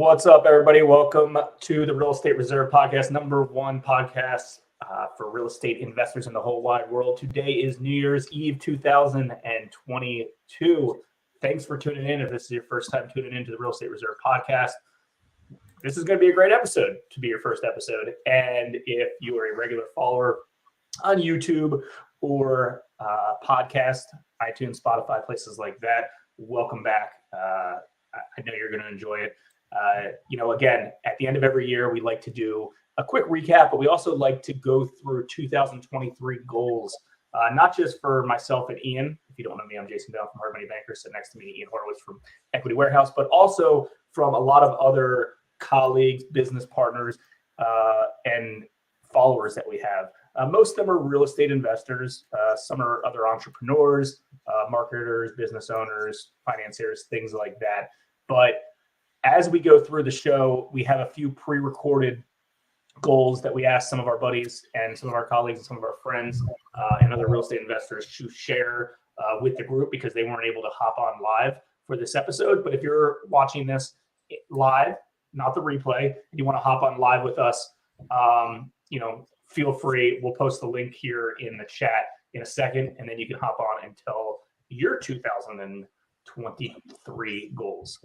What's up, everybody? Welcome to the Real Estate Reserve Podcast, number one podcast for real estate investors in the whole wide world. Today is New Year's Eve 2022. Thanks for tuning in. If this is your first time tuning into the Real Estate Reserve Podcast, this is going to be a great episode to be your first episode. And if you are a regular follower on YouTube or podcast, iTunes, Spotify, places like that, welcome back. I know you're going to enjoy it. Again, at the end of every year, we like to do a quick recap, but we also like to go through 2023 goals, not just for myself and Ian. If you don't know me, I'm Jason Bell from Hard Money Bankers. Sitting next to me, Ian Horowitz from Equity Warehouse, but also from a lot of other colleagues, business partners, and followers that we have. Most of them are real estate investors. Some are other entrepreneurs, marketers, business owners, financiers, things like that. But as we go through the show, we have a few pre-recorded goals that we asked some of our buddies and some of our colleagues and some of our friends and other real estate investors to share with the group because they weren't able to hop on live for this episode. But if you're watching this live, not the replay, and you want to hop on live with us, feel free. We'll post the link here in the chat in a second, and then you can hop on and tell your 2023 goals.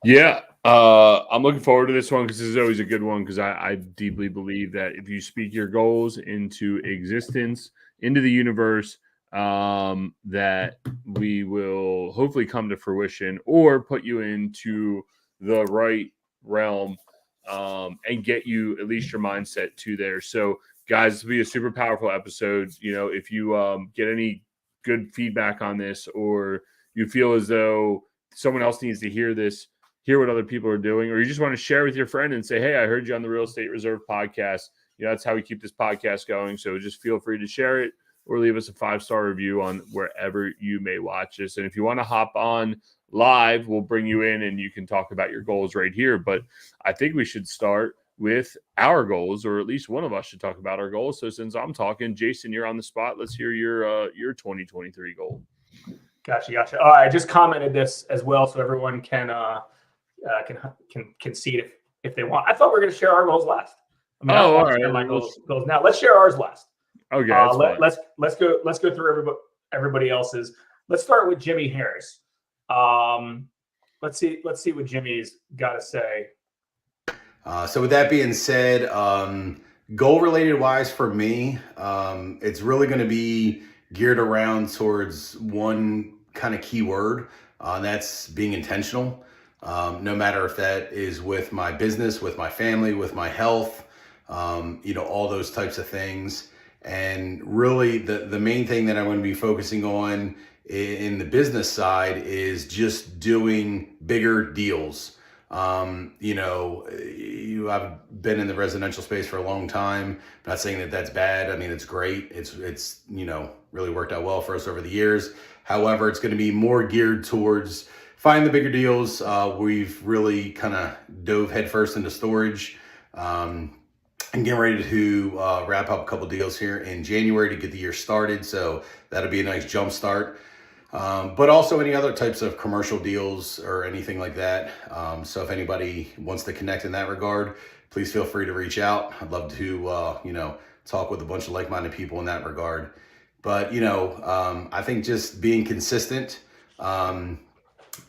Yeah, I'm looking forward to this one because this is always a good one because I deeply believe that if you speak your goals into existence, into the universe, that we will hopefully come to fruition or put you into the right realm and get you at least your mindset to there. So, guys, this will be a super powerful episode. If you get any good feedback on this or you feel as though someone else needs to hear this, hear what other people are doing, or you just want to share with your friend and say, hey, I heard you on the Real Estate Reserve podcast. That's how we keep this podcast going. So just feel free to share it or leave us a 5-star review on wherever you may watch this. And if you want to hop on live, we'll bring you in and you can talk about your goals right here. But I think we should start with our goals, or at least one of us should talk about our goals. So since I'm talking, Jason, you're on the spot. Let's hear your 2023 goal. Gotcha. I just commented this as well, so everyone can see it if they want. I thought we were going to share our goals last. All right. My goals now. Let's share ours last. Okay. Let's go through everybody else's. Let's start with Jimmy Harris. Let's see what Jimmy's got to say. So with that being said, goal related wise for me, it's really going to be geared around towards one kind of key word, and that's being intentional. No matter if that is with my business, with my family, with my health, all those types of things. And really the main thing that I'm going to be focusing on in the business side is just doing bigger deals. I've been in the residential space for a long time. I'm not saying that that's bad. I mean, it's great. It's really worked out well for us over the years. However, it's going to be more geared towards finding the bigger deals. We've really kind of dove headfirst into storage and getting ready to wrap up a couple deals here in January to get the year started. So that'll be a nice jump start. But also any other types of commercial deals or anything like that. So if anybody wants to connect in that regard, please feel free to reach out. I'd love to, talk with a bunch of like-minded people in that regard. But, I think just being consistent,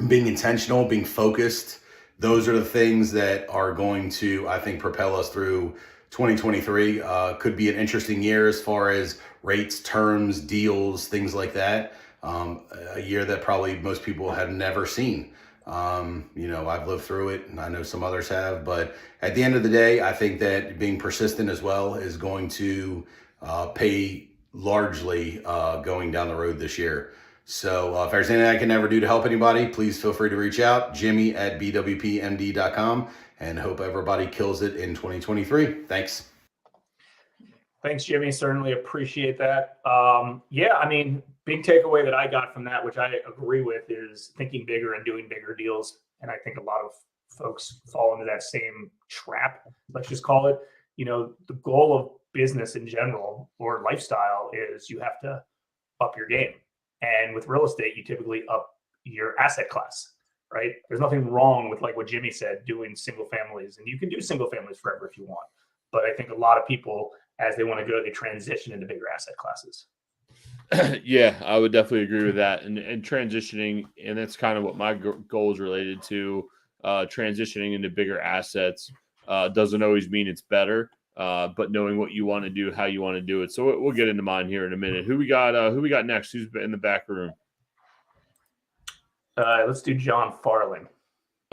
being intentional, being focused, those are the things that are going to, I think, propel us through 2023. Could be an interesting year as far as rates, terms, deals, things like that. A year that probably most people have never seen. I've lived through it and I know some others have, but at the end of the day, I think that being persistent as well is going to pay largely going down the road this year. So if there's anything I can ever do to help anybody, please feel free to reach out, Jimmy@bwpmd.com, and hope everybody kills it in 2023. Thanks. Thanks, Jimmy. Certainly appreciate that. Big takeaway that I got from that, which I agree with, is thinking bigger and doing bigger deals. And I think a lot of folks fall into that same trap, let's just call it. The goal of business in general or lifestyle is you have to up your game. And with real estate, you typically up your asset class, right? There's nothing wrong with, like what Jimmy said, doing single families, and you can do single families forever if you want. But I think a lot of people, as they want to go, they transition into bigger asset classes. Yeah, I would definitely agree with that. And transitioning, and that's kind of what my goal is related to. Transitioning into bigger assets doesn't always mean it's better, but knowing what you want to do, how you want to do it. So we'll get into mine here in a minute. Who we got? Who we got next? Who's in the back room? Let's do John Farling.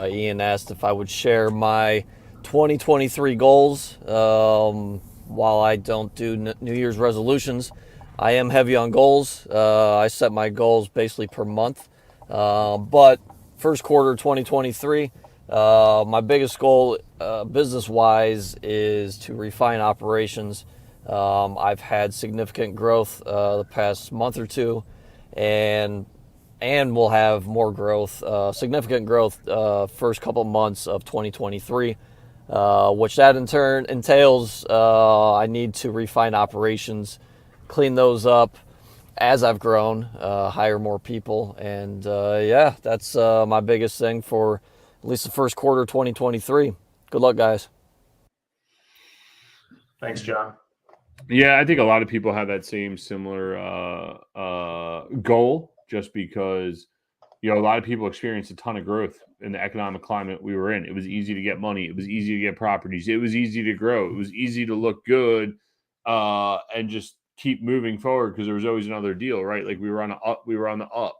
Ian asked if I would share my 2023 goals. While I don't do New Year's resolutions, I am heavy on goals. I set my goals basically per month. But first quarter 2023, my biggest goal business-wise is to refine operations. I've had significant growth the past month or two, and we'll have more growth, significant growth first couple months of 2023, which that in turn entails I need to refine operations, clean those up as I've grown, hire more people, and yeah, that's my biggest thing for at least the first quarter 2023. Good luck, guys. Thanks, John. Yeah, I think a lot of people have that same similar goal, just because a lot of people experienced a ton of growth in the economic climate we were in. It was easy to get money. It was easy to get properties. It was easy to grow. It was easy to look good and just keep moving forward because there was always another deal, right? Like we were on the up.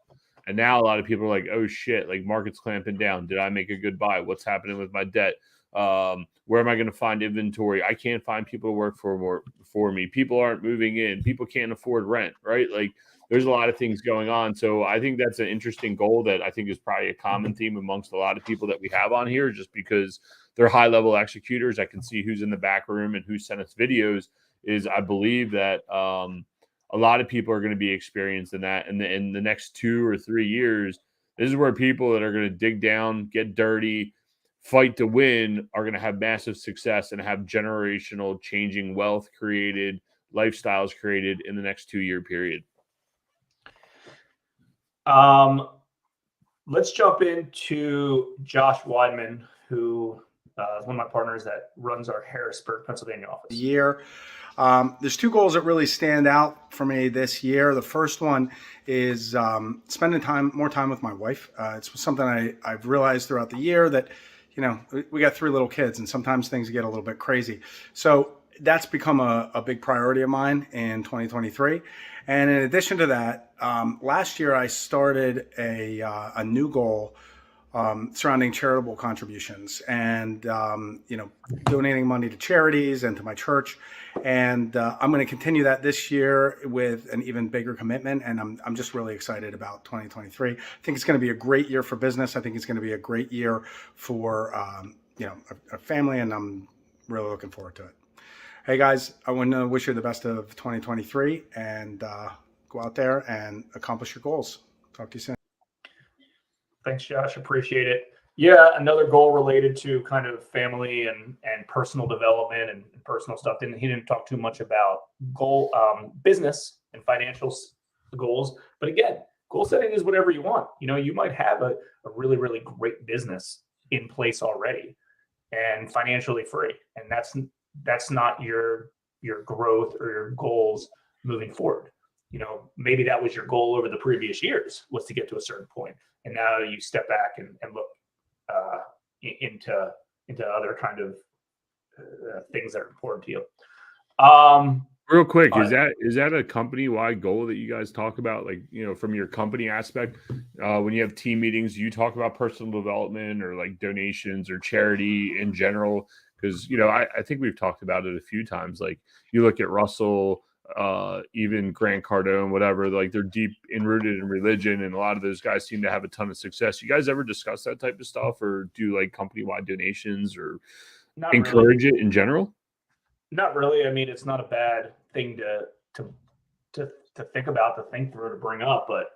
And now a lot of people are like, oh shit, like market's clamping down. Did I make a good buy? What's happening with my debt? Where am I going to find inventory? I can't find people to work for me. People aren't moving in. People can't afford rent, right? Like there's a lot of things going on. So I think that's an interesting goal that I think is probably a common theme amongst a lot of people that we have on here, just because they're high level executors. I can see who's in the back room and who sent us videos. Is I believe that a lot of people are going to be experienced in that. And in the next 2 or 3 years, this is where people that are going to dig down, get dirty, fight to win are going to have massive success and have generational changing wealth created, lifestyles created in the next 2-year period. Let's jump into Josh Weidman, who is one of my partners that runs our Harrisburg, Pennsylvania office. There's 2 goals that really stand out for me this year. The first one is spending more time with my wife. It's something I've realized throughout the year that, we got 3 little kids and sometimes things get a little bit crazy. So that's become a big priority of mine in 2023. And in addition to that, last year I started a new goal surrounding charitable contributions and, donating money to charities and to my church. And I'm going to continue that this year with an even bigger commitment. And I'm just really excited about 2023. I think it's going to be a great year for business. I think it's going to be a great year for, a family. And I'm really looking forward to it. Hey, guys, I want to wish you the best of 2023 and go out there and accomplish your goals. Talk to you soon. Thanks, Josh. Appreciate it. Yeah, another goal related to kind of family and personal development and personal stuff. He didn't talk too much about business and financial goals. But again, goal setting is whatever you want. You might have a really, really great business in place already and financially free. And that's not your growth or your goals moving forward. Maybe that was your goal over the previous years, was to get to a certain point. And now you step back and look into other kind of things that are important to you. Real quick, is that a company-wide goal that you guys talk about? Like, from your company aspect, when you have team meetings, you talk about personal development or like donations or charity in general? Because, I think we've talked about it a few times. Like you look at Russell, even Grant Cardone, whatever, like they're deep enrooted in religion, and a lot of those guys seem to have a ton of success. You guys ever discuss that type of stuff or do like company-wide donations or encourage it in general? Not really. I mean, it's not a bad thing to think about, to think through, to bring up, but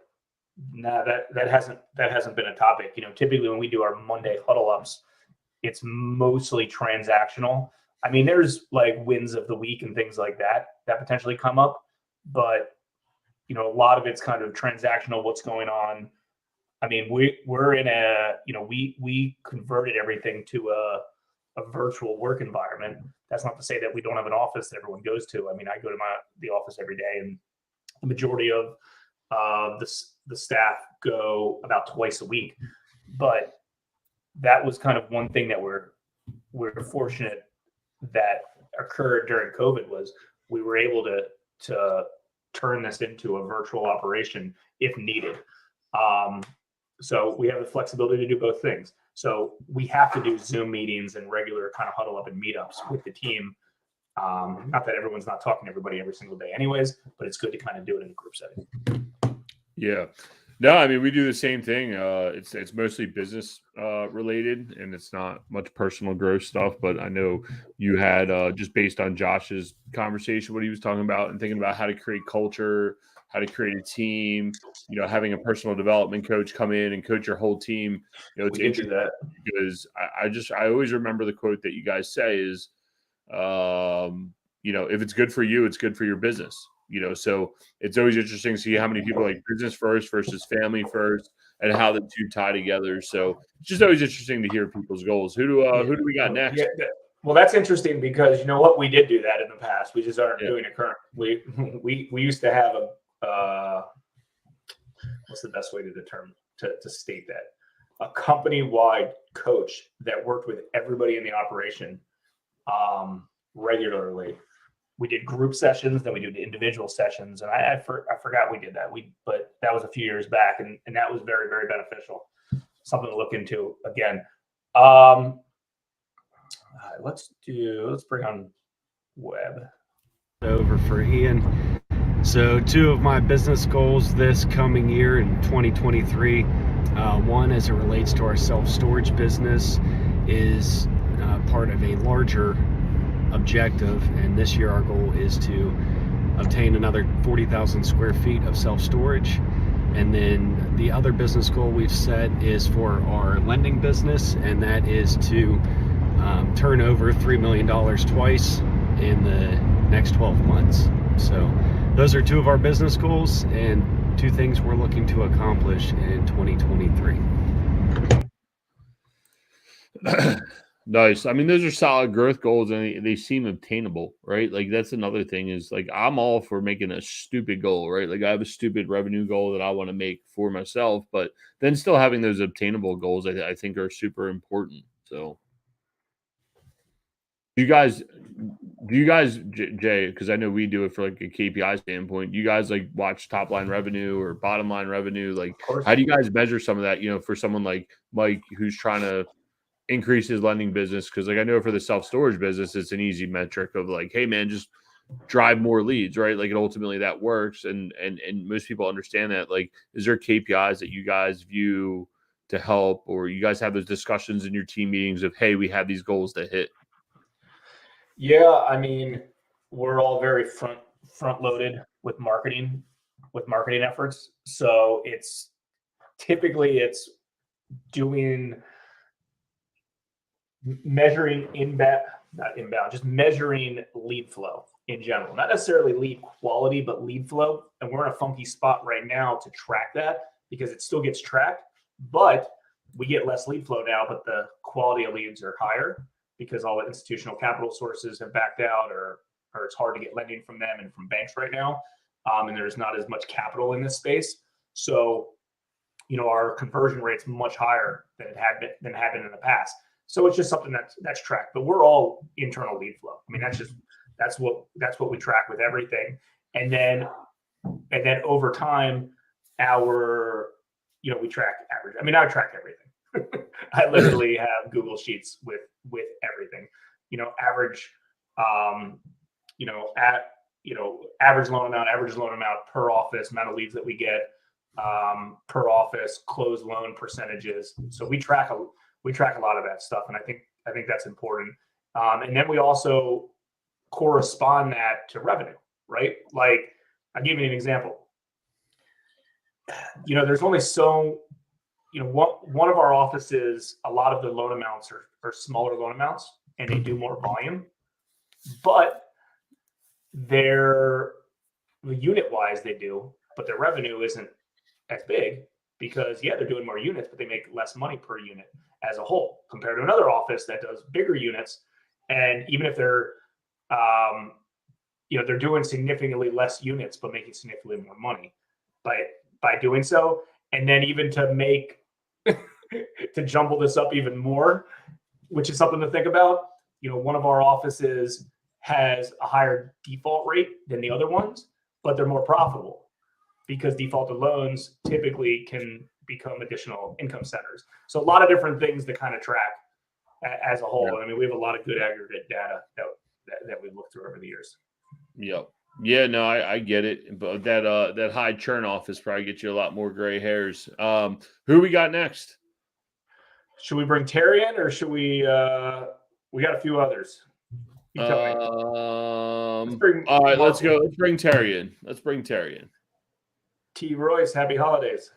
no, that hasn't been a topic. Typically when we do our Monday huddle ups, it's mostly transactional. I mean, there's like wins of the week and things like that potentially come up, but a lot of it's kind of transactional, what's going on I mean, we're in we converted everything to a virtual work environment. That's not to say that we don't have an office that everyone goes to. I mean, I go to the office every day, and the majority of the staff go about twice a week. But that was kind of one thing that we're fortunate that occurred during COVID was we were able to turn this into a virtual operation if needed. So we have the flexibility to do both things. So we have to do Zoom meetings and regular kind of huddle up and meetups with the team. Not that everyone's not talking to everybody every single day anyways, but it's good to kind of do it in a group setting. Yeah. No, I mean, we do the same thing. It's mostly business related, and it's not much personal growth stuff. But I know you had just based on Josh's conversation, what he was talking about, and thinking about how to create culture, how to create a team. Having a personal development coach come in and coach your whole team. It's interesting that because I always remember the quote that you guys say is, if it's good for you, it's good for your business. So it's always interesting to see how many people like business first versus family first and how the two tie together. So it's just always interesting to hear people's goals. Who do we got next? Yeah, well, that's interesting because you know what, we did do that in the past. We just aren't doing it current. We used to have what's the best way to state that? A company-wide coach that worked with everybody in the operation regularly. We did group sessions, then we did individual sessions, and I forgot we did that. But that was a few years back, and that was very, very beneficial. Something to look into again. All right, let's bring on Webb over for Ian. So 2 of my business goals this coming year in 2023. One, as it relates to our self-storage business, is part of a larger objective, and this year our goal is to obtain another 40,000 square feet of self-storage. And then the other business goal we've set is for our lending business, and that is to turn over $3 million twice in the next 12 months. So those are 2 of our business goals and 2 things we're looking to accomplish in 2023. Nice. I mean, those are solid growth goals, and they seem obtainable, right? Like that's another thing is like I'm all for making a stupid goal, right? Like I have a stupid revenue goal that I want to make for myself, but then still having those obtainable goals, I think are super important. So, do you guys, Jay? Because I know we do it for like a KPI standpoint. Do you guys like watch top line revenue or bottom line revenue? Like, how do you guys measure some of that? For someone like Mike who's trying to increase his lending business, because like I know for the self-storage business it's an easy metric of like, hey man, just drive more leads, right? Like, and ultimately that works, and most people understand that. Like, is there KPIs that you guys view to help, or you guys have those discussions in your team meetings of, hey, we have these goals to hit? Yeah, I mean, we're all very front loaded with marketing efforts, so it's typically measuring just measuring lead flow in general, not necessarily lead quality, but lead flow. And we're in a funky spot right now to track that because it still gets tracked, but we get less lead flow now, but the quality of leads are higher because all the institutional capital sources have backed out, or it's hard to get lending from them and from banks right now. And there's not as much capital in this space. So, our conversion rate's much higher than it had been in the past. So it's just something that's tracked, but we're all internal lead flow. I mean, that's what we track with everything. And then over time, we track average. I mean, I track everything. I literally have Google Sheets with everything, average, average loan amount per office, amount of leads that we get per office, closed loan percentages. So we track a lot of that stuff, and I think that's important. And then we also correspond that to revenue, right? Like, I'll give you an example. There's only one of our offices, a lot of the loan amounts are smaller loan amounts, and they do more volume, but they're unit wise they do, but their revenue isn't as big because they're doing more units, but they make less money per unit as a whole compared to another office that does bigger units. And even if they're, they're doing significantly less units, but making significantly more money by doing so. And then even to make, to jumble this up even more, which is something to think about. One of our offices has a higher default rate than the other ones, but they're more profitable because defaulted loans typically can become additional income centers. So a lot of different things to kind of track as a whole. Yeah. I mean, we have a lot of good aggregate data that we've looked through over the years. Yep. Yeah, no, I get it. But that high churn office probably gets you a lot more gray hairs. Who we got next? Should we bring Terry in, or should we got a few others. All right, let's go. Let's bring Terry in. T. Royce, happy holidays.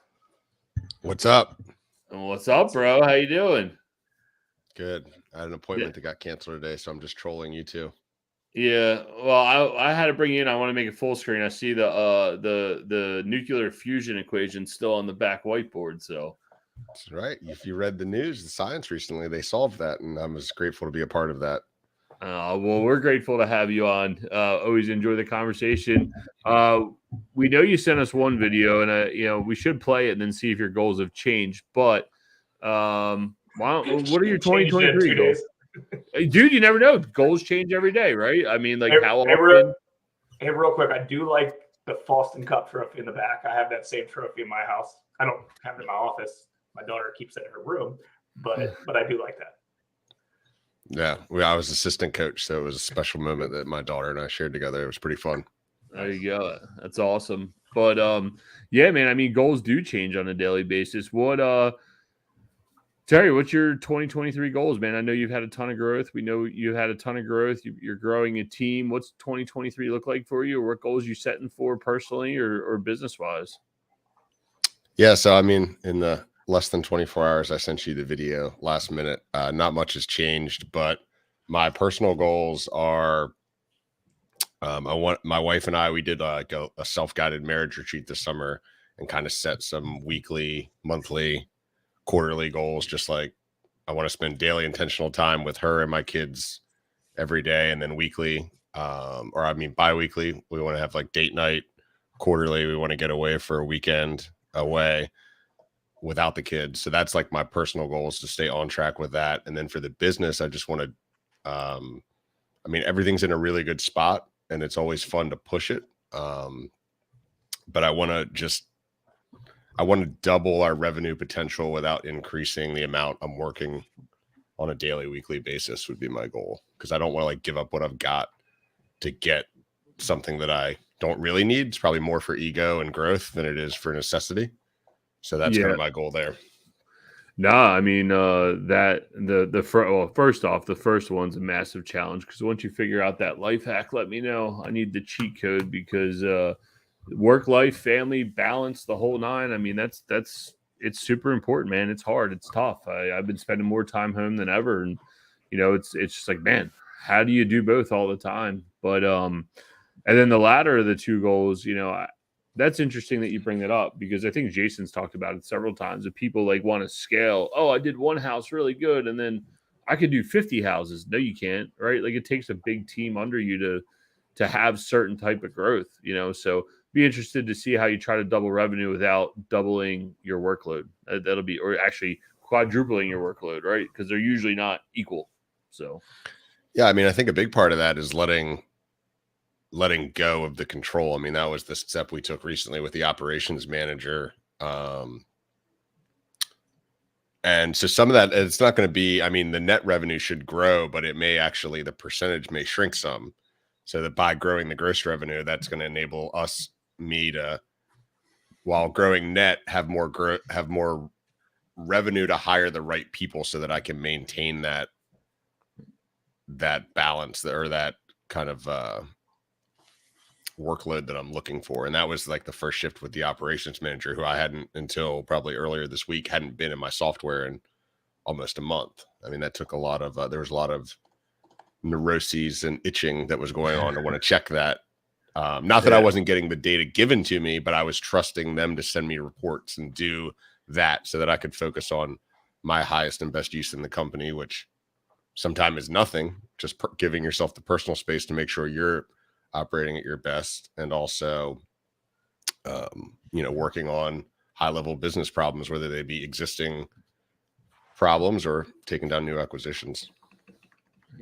What's up? What's up, bro? How you doing? Good. I had an appointment that got canceled today, so I'm just trolling you too. Yeah. Well, I had to bring you in. I want to make it full screen. I see the nuclear fusion equation still on the back whiteboard. So that's right. If you read the news, the science recently, they solved that, and I was grateful to be a part of that. Well, we're grateful to have you on. Always enjoy the conversation. We know you sent us one video, and we should play it and then see if your goals have changed. But what are your 2023 goals? Dude, you never know. Goals change every day, right? I mean, like how often? Hey, real quick, I do like the Foston Cup trophy in the back. I have that same trophy in my house. I don't have it in my office. My daughter keeps it in her room, but I do like that. Yeah, I was assistant coach, so it was a special moment that my daughter and I shared together. It was pretty fun. There you go. That's awesome. But yeah, man, I mean, goals do change on a daily basis. Terry, what's your 2023 goals, man? I know you've had a ton of growth. We know you had a ton of growth. You're growing a team. What's 2023 look like for you? Or what goals you setting for personally or business-wise? Yeah, so I mean, in the less than 24 hours, I sent you the video last minute. Not much has changed, but my personal goals are, my wife and I, we did a self-guided marriage retreat this summer and kind of set some weekly, monthly, quarterly goals. Just like I want to spend daily intentional time with her and my kids every day. And then weekly, bi-weekly, we want to have like date night. Quarterly, we want to get away for a weekend away without the kids. So that's like my personal goals, to stay on track with that. And then for the business, I just want to, everything's in a really good spot and it's always fun to push it. But I want to double our revenue potential without increasing the amount I'm working on a daily, weekly basis would be my goal. Cause I don't want to like give up what I've got to get something that I don't really need. It's probably more for ego and growth than it is for necessity. So that's kind of my goal there. Nah, I mean, first off, the first one's a massive challenge because once you figure out that life hack, let me know. I need the cheat code because work, life, family, balance, the whole nine. I mean, it's super important, man. It's hard. It's tough. I've been spending more time home than ever. And, it's just like, man, how do you do both all the time? But, and then the latter of the two goals, that's interesting that you bring that up because I think Jason's talked about it several times. That people like want to scale. Oh, I did one house really good, and then I could do 50 houses. No, you can't, right? Like it takes a big team under you to have certain type of growth, So be interested to see how you try to double revenue without doubling your workload. That'll be, or actually quadrupling your workload, right? Because they're usually not equal. So, yeah, I mean, I think a big part of that is letting go of the control. I mean, that was the step we took recently with the operations manager. And so some of that, it's not going to be, I mean, the net revenue should grow, but it may actually, the percentage may shrink some. So that by growing the gross revenue, that's going to enable me to, while growing net, have more revenue to hire the right people so that I can maintain that balance or that kind of, workload that I'm looking for. And that was like the first shift with the operations manager, who I hadn't, until probably earlier this week, hadn't been in my software in almost a month. I mean, that took a lot of, there was a lot of neuroses and itching that was going on to want to check that. Not that I wasn't getting the data given to me, but I was trusting them to send me reports and do that so that I could focus on my highest and best use in the company, which sometimes is nothing, just giving yourself the personal space to make sure you're operating at your best, and also, working on high level business problems, whether they be existing problems or taking down new acquisitions.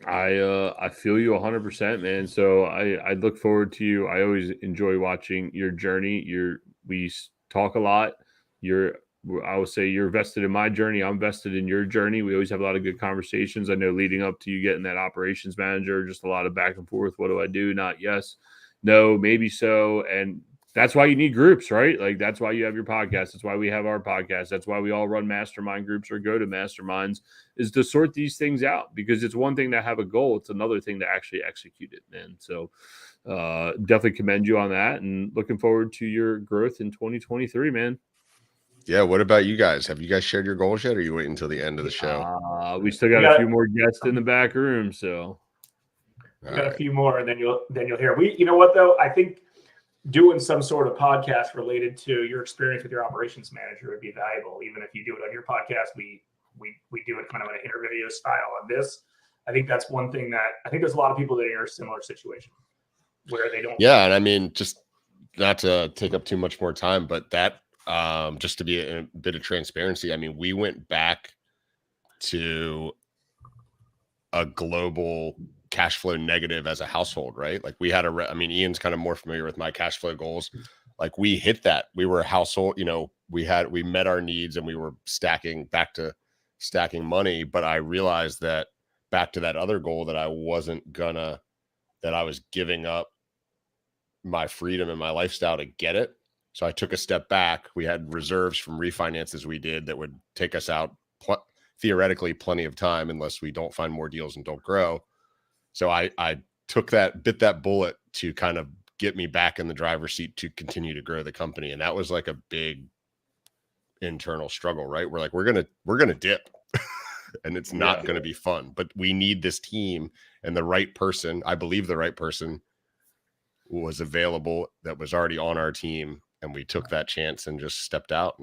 I feel you 100%, man. So I look forward to you. I always enjoy watching your journey. We talk a lot. I will say you're vested in my journey. I'm vested in your journey. We always have a lot of good conversations. I know leading up to you getting that operations manager, just a lot of back and forth. What do I do? Not yes, no, maybe so. And that's why you need groups, right? Like that's why you have your podcast. That's why we have our podcast. That's why we all run mastermind groups or go to masterminds, is to sort these things out, because it's one thing to have a goal. It's another thing to actually execute it, man. So definitely commend you on that, and looking forward to your growth in 2023, man. Yeah. What about you guys? Have you guys shared your goals yet, or are you waiting until the end of the show? We still got a few more guests in the back room. So we got a few more, and then you'll hear. You know what though? I think doing some sort of podcast related to your experience with your operations manager would be valuable. Even if you do it on your podcast, we do it kind of in an interview style on this. I think that's one thing that I think there's a lot of people that are in a similar situation where they don't. Yeah. And I mean, just not to take up too much more time, but that, just to be a bit of transparency, I mean, we went back to a global cash flow negative as a household, right? Like we had Ian's kind of more familiar with my cash flow goals. Like we hit that. We were a household, we met our needs, and we were stacking money. But I realized that back to that other goal that I was giving up my freedom and my lifestyle to get it. So I took a step back. We had reserves from refinances we did that would take us out theoretically plenty of time, unless we don't find more deals and don't grow. So I bit that bullet to kind of get me back in the driver's seat to continue to grow the company. And that was like a big internal struggle, right? We're like, we're going to dip and it's not going to be fun, but we need this team, and the right person, I believe the right person was available that was already on our team. And we took that chance and just stepped out.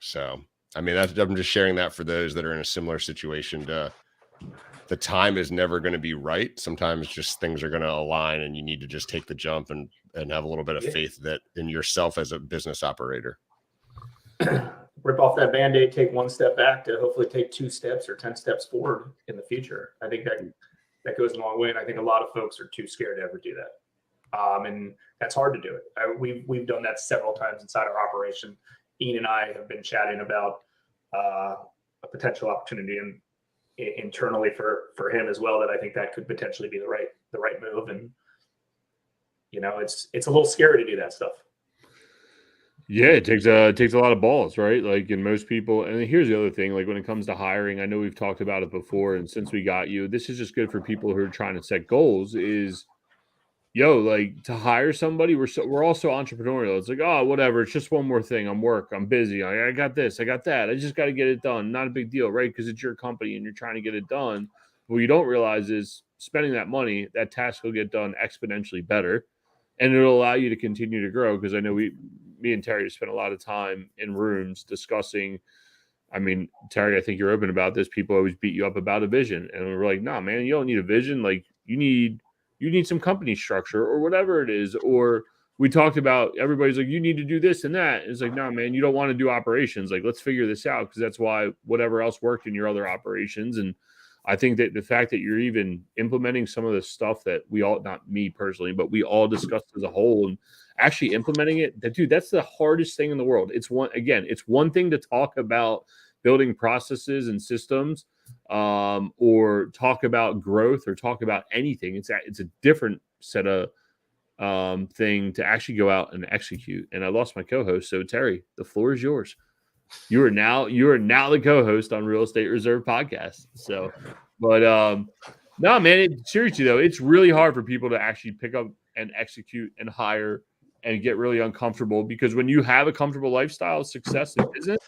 So, I mean, I'm just sharing that for those that are in a similar situation. The time is never going to be right. Sometimes just things are going to align, and you need to just take the jump and have a little bit of faith that in yourself as a business operator. Rip off that Band-Aid, take one step back to hopefully take 2 steps or 10 steps forward in the future. I think that goes a long way. And I think a lot of folks are too scared to ever do that. And that's hard to do it. We've done that several times inside our operation. Ian and I have been chatting about a potential opportunity internally for him as well, that I think that could potentially be the right move. And it's a little scary to do that stuff. Yeah, it takes a lot of balls, right? Like, in most people. And here's the other thing, like when it comes to hiring, I know we've talked about it before, and since we got you, this is just good for people who are trying to set goals. Is like, to hire somebody, we're also entrepreneurial. It's like, oh, whatever, it's just one more thing. I'm busy. I got this, I got that. I just got to get it done. Not a big deal, right? Because it's your company and you're trying to get it done. What you don't realize is spending that money, that task will get done exponentially better, and it'll allow you to continue to grow. Because I know me and Terry spent a lot of time in rooms discussing. I mean, Terry, I think you're open about this. People always beat you up about a vision, and we're like, nah, man, you don't need a vision. Like, you need some company structure or whatever it is. Or we talked about, everybody's like, you need to do this and that. It's like, no, man, you don't want to do operations. Like, let's figure this out, because that's why whatever else worked in your other operations. And I think that the fact that you're even implementing some of the stuff that we all, not me personally, but we all discussed as a whole, and actually implementing it, dude, that's the hardest thing in the world. It's one thing to talk about building processes and systems, or talk about growth, or talk about anything. It's a different set of thing to actually go out and execute. And I lost my co-host, so Terry, the floor is yours. You are now the co-host on Real Estate Reserve podcast. So, but no, man, seriously though, it's really hard for people to actually pick up and execute and hire and get really uncomfortable, because when you have a comfortable lifestyle, success in business,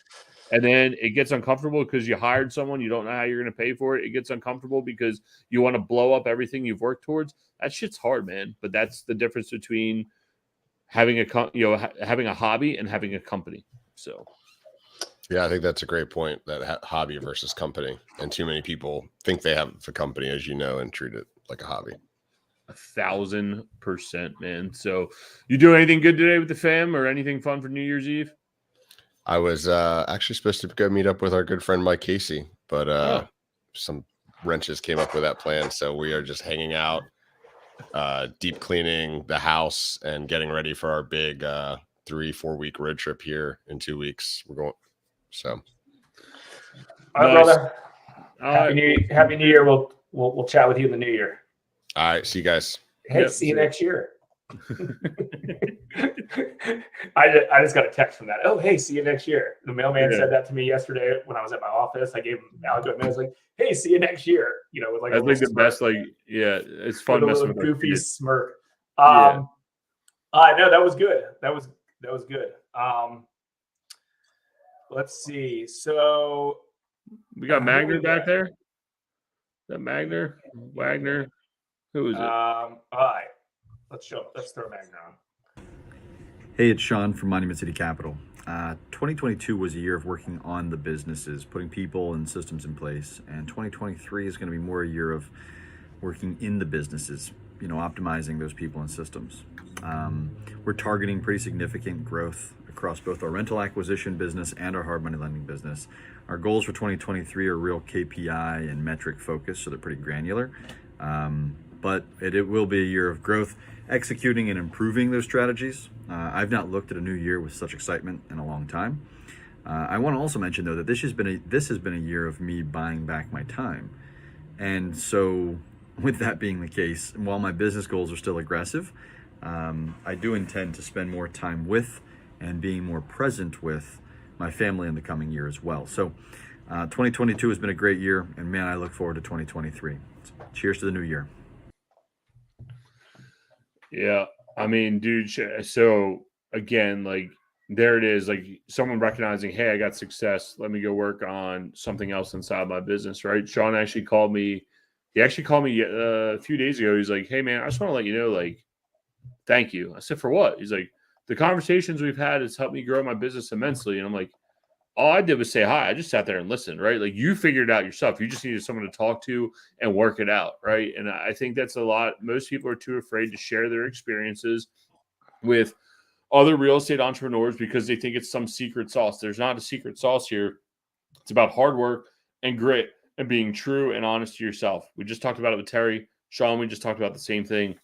and then it gets uncomfortable because you hired someone, you don't know how you're going to pay for it. It gets uncomfortable because you want to blow up everything you've worked towards. That shit's hard, man. But that's the difference between having a hobby and having a company. So, Yeah, I think that's a great point. That hobby versus company, and too many people think they have a company, as you know, and treat it like a hobby. 1,000%, man. So, you do anything good today with the fam, or anything fun for New Year's Eve? I was actually supposed to go meet up with our good friend Mike Casey, but some wrenches came up with that plan. So we are just hanging out, deep cleaning the house, and getting ready for our big 3-4 week road trip here in 2 weeks. We're going. So, All right, Nice. brother. All Happy right. New Year. We'll chat with you in the new year. all right, see you guys. Hey, Yep, see you see ya. next year. I just got a text from that. Oh, hey, see you next year. The mailman Yeah. said that to me yesterday when I was at my office. I gave him Alec a was like, hey, see you next year. With like That's a like the little best. smirk, Like, yeah, it's with fun a messing little with our goofy kids. smirk. Yeah. No, that was good. That was good. Let's see. So We got who do we Magner back got? there. Is that Magner? Wagner? Who is it? All right. Let's throw Magna on. Hey, it's Sean from Monument City Capital. 2022 was a year of working on the businesses, putting people and systems in place, and 2023 is going to be more a year of working in the businesses, optimizing those people and systems. We're targeting pretty significant growth across both our rental acquisition business and our hard money lending business. Our goals for 2023 are real KPI and metric focused, so they're pretty granular. But it will be a year of growth, executing and improving those strategies. I've not looked at a new year with such excitement in a long time. I want to also mention, though, that this has been a year of me buying back my time. And so with that being the case, while my business goals are still aggressive, I do intend to spend more time with and being more present with my family in the coming year as well. So 2022 has been a great year, and man, I look forward to 2023. Cheers to the new year. Yeah. I mean, dude, so again, like, there it is, like someone recognizing, hey, I got success. Let me go work on something else inside my business, right? Sean actually called me. He actually called me a few days ago. He's like, hey, man, I just want to let you know, like, thank you. I said, for what? He's like, the conversations we've had has helped me grow my business immensely. And I'm like, all I did was say hi. I just sat there and listened, right? Like, you figured it out yourself. You just needed someone to talk to and work it out, right? And I think that's a lot. Most people are too afraid to share their experiences with other real estate entrepreneurs because they think it's some secret sauce. There's not a secret sauce here. It's about hard work and grit and being true and honest to yourself. We just talked about it with Terry. Sean, we just talked about the same thing.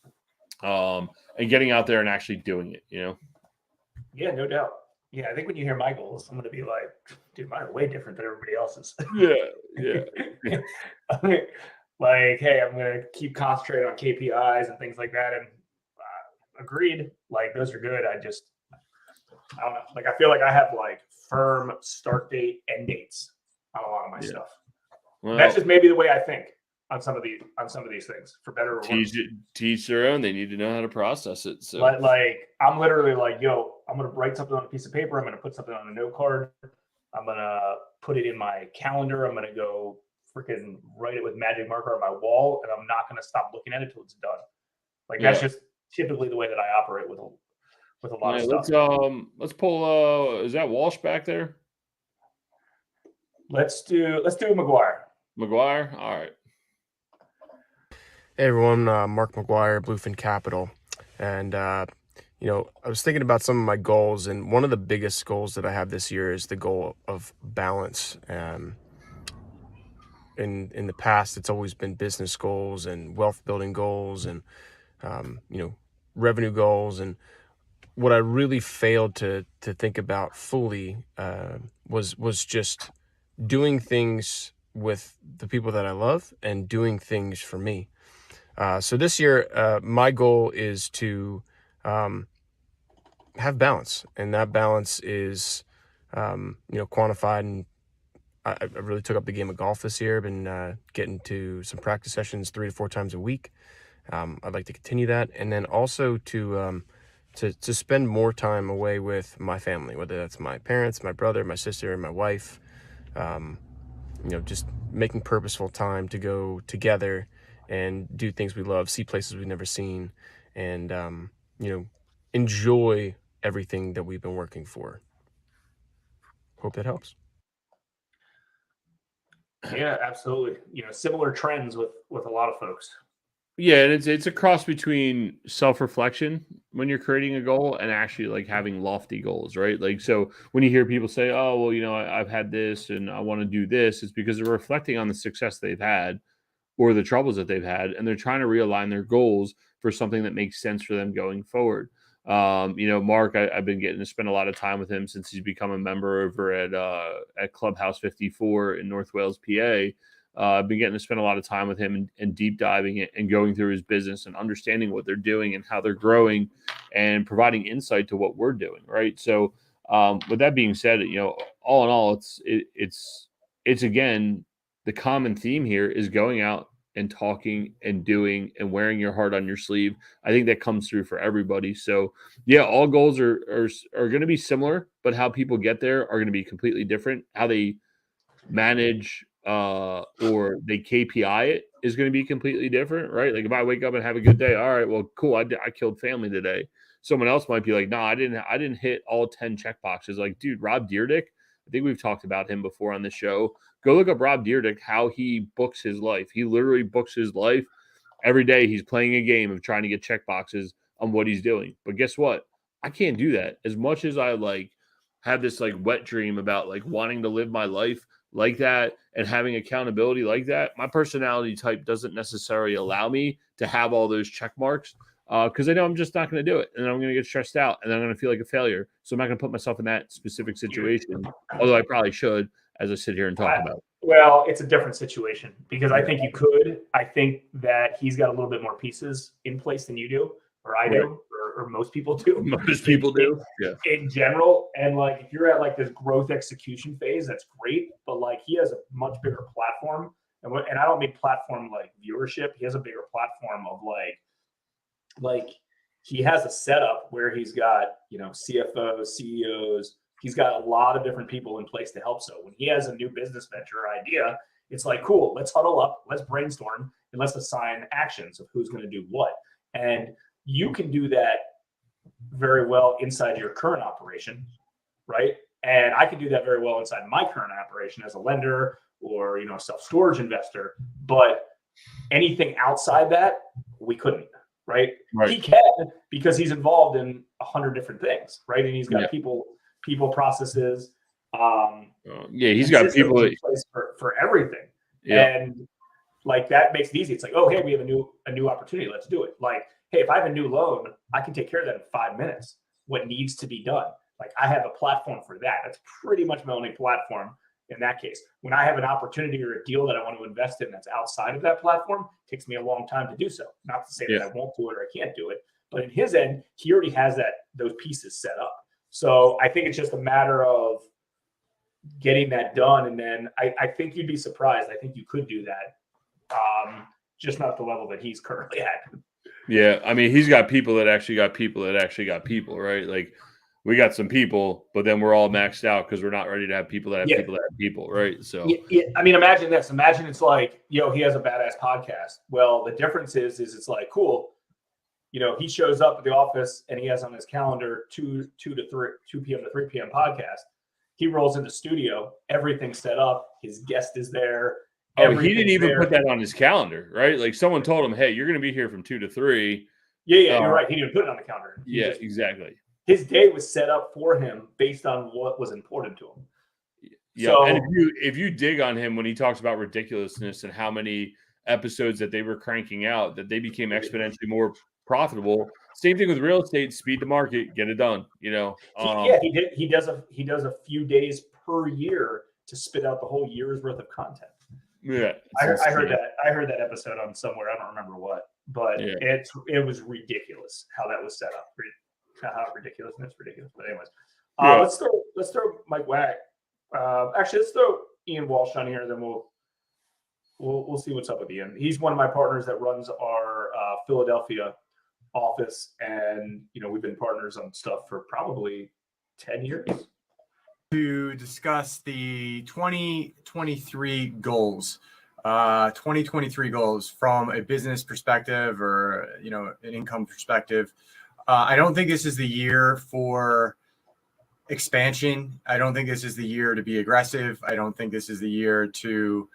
And getting out there and actually doing it, Yeah, no doubt. Yeah, I think when you hear my goals, I'm going to be like, dude, mine are way different than everybody else's. Yeah. Like, hey, I'm going to keep concentrating on KPIs and things like that. And agreed. Like, those are good. I don't know. Like, I feel like I have like firm start date, end dates on a lot of my stuff. Well, That's just maybe the way I think on some of these things, for better or worse. teach their own. They need to know how to process it. So, like, I'm literally like, yo, I'm going to write something on a piece of paper. I'm going to put something on a note card. I'm going to put it in my calendar. I'm going to go freaking write it with magic marker on my wall. And I'm not going to stop looking at it till it's done. Like, that's just typically the way that I operate with a lot of stuff. Let's pull, is that Walsh back there? Let's do McGuire. McGuire? All right. Hey everyone, Mark McGuire, Bluefin Capital. And, I was thinking about some of my goals, and one of the biggest goals that I have this year is the goal of balance. In the past, it's always been business goals and wealth building goals and, revenue goals. And what I really failed to think about fully was just doing things with the people that I love and doing things for me. So this year, my goal is to have balance, and that balance is, quantified. And I really took up the game of golf this year. I've been getting to some practice sessions 3 to 4 times a week. I'd like to continue that, and then also to spend more time away with my family, whether that's my parents, my brother, my sister, my wife. Just making purposeful time to go together and do things we love, see places we've never seen, and, enjoy everything that we've been working for. Hope that helps. Yeah, absolutely. Similar trends with a lot of folks. Yeah, and it's a cross between self-reflection when you're creating a goal and actually like having lofty goals, right? Like, so when you hear people say, "Oh, well, I've had this and I want to do this," it's because they're reflecting on the success they've had or the troubles that they've had, and they're trying to realign their goals for something that makes sense for them going forward. Mark, I've been getting to spend a lot of time with him since he's become a member over at Clubhouse 54 in North Wales, PA. I've been getting to spend a lot of time with him and deep diving it and going through his business and understanding what they're doing and how they're growing and providing insight to what we're doing. Right. So, with that being said, all in all, it's again, the common theme here is going out and talking and doing and wearing your heart on your sleeve. I think that comes through for everybody. So yeah, all goals are going to be similar, but how people get there are going to be completely different. How they manage or they KPI it is going to be completely different, right? Like if I wake up and have a good day, all right, well, cool, I killed family today. Someone else might be like, no, I didn't hit all 10 check boxes. Like, dude, Rob Dyrdek, I think we've talked about him before on the show. Go look up Rob Dyrdek, how he books his life. He literally books his life every day. He's playing a game of trying to get check boxes on what he's doing. But guess what? I can't do that. As much as I like have this like wet dream about like wanting to live my life like that and having accountability like that, my personality type doesn't necessarily allow me to have all those check marks because I know I'm just not going to do it, and I'm going to get stressed out, and I'm going to feel like a failure. So I'm not going to put myself in that specific situation, although I probably should, as I sit here and talk about it. Well, it's a different situation because I think you could. I think that he's got a little bit more pieces in place than you do, or I do, or most people do. Most people do, yeah. In general, and like if you're at like this growth execution phase, that's great. But like he has a much bigger platform, and I don't mean platform like viewership. He has a bigger platform of like he has a setup where he's got CFOs, CEOs. He's got a lot of different people in place to help. So when he has a new business venture or idea, it's like, cool, let's huddle up, let's brainstorm, and let's assign actions of who's going to do what. And you can do that very well inside your current operation, right? And I can do that very well inside my current operation as a lender or self-storage investor. But anything outside that, we couldn't, right? He can because he's involved in 100 different things, right? And he's got people processes. He's got people in place for everything. And like that makes it easy. It's like, oh, hey, we have a new opportunity. Let's do it. Like, hey, if I have a new loan, I can take care of that in 5 minutes. What needs to be done? Like I have a platform for that. That's pretty much my only platform in that case. When I have an opportunity or a deal that I want to invest in that's outside of that platform, it takes me a long time to do so. Not to say that I won't do it or I can't do it, but in his end, he already has those pieces set up. So I think it's just a matter of getting that done. And then I think you'd be surprised. I think you could do that. Just not the level that he's currently at. Yeah. I mean, he's got people that actually got people that actually got people, right? Like we got some people, but then we're all maxed out because we're not ready to have people that have people that have people, right? So I mean, imagine this. Imagine it's like, he has a badass podcast. Well, the difference is it's like, cool. He shows up at the office and he has on his calendar 2 p.m. to 3 p.m. podcast. He rolls in the studio, everything's set up. His guest is there. Oh, he didn't even put that on his calendar, right? Like someone told him, hey, you're going to be here from 2 to 3. Yeah, you're right. He didn't put it on the calendar. Exactly. His day was set up for him based on what was important to him. Yeah, so, and if you dig on him when he talks about ridiculousness and how many episodes that they were cranking out, that they became exponentially more profitable. Same thing with real estate, speed to market, get it done. He does a few days per year to spit out the whole year's worth of content. Yeah, I heard that. I heard that episode on somewhere. I don't remember what, but it was ridiculous how that was set up. How ridiculous. But anyways, let's throw Mike Wack. Actually, let's throw Ian Walsh on here. Then we'll see what's up with Ian. He's one of my partners that runs our Philadelphia office, and we've been partners on stuff for probably 10 years. To discuss the 2023 goals. 2023 goals from a business perspective or an income perspective. I don't think this is the year for expansion. I don't think this is the year to be aggressive. I don't think this is the year to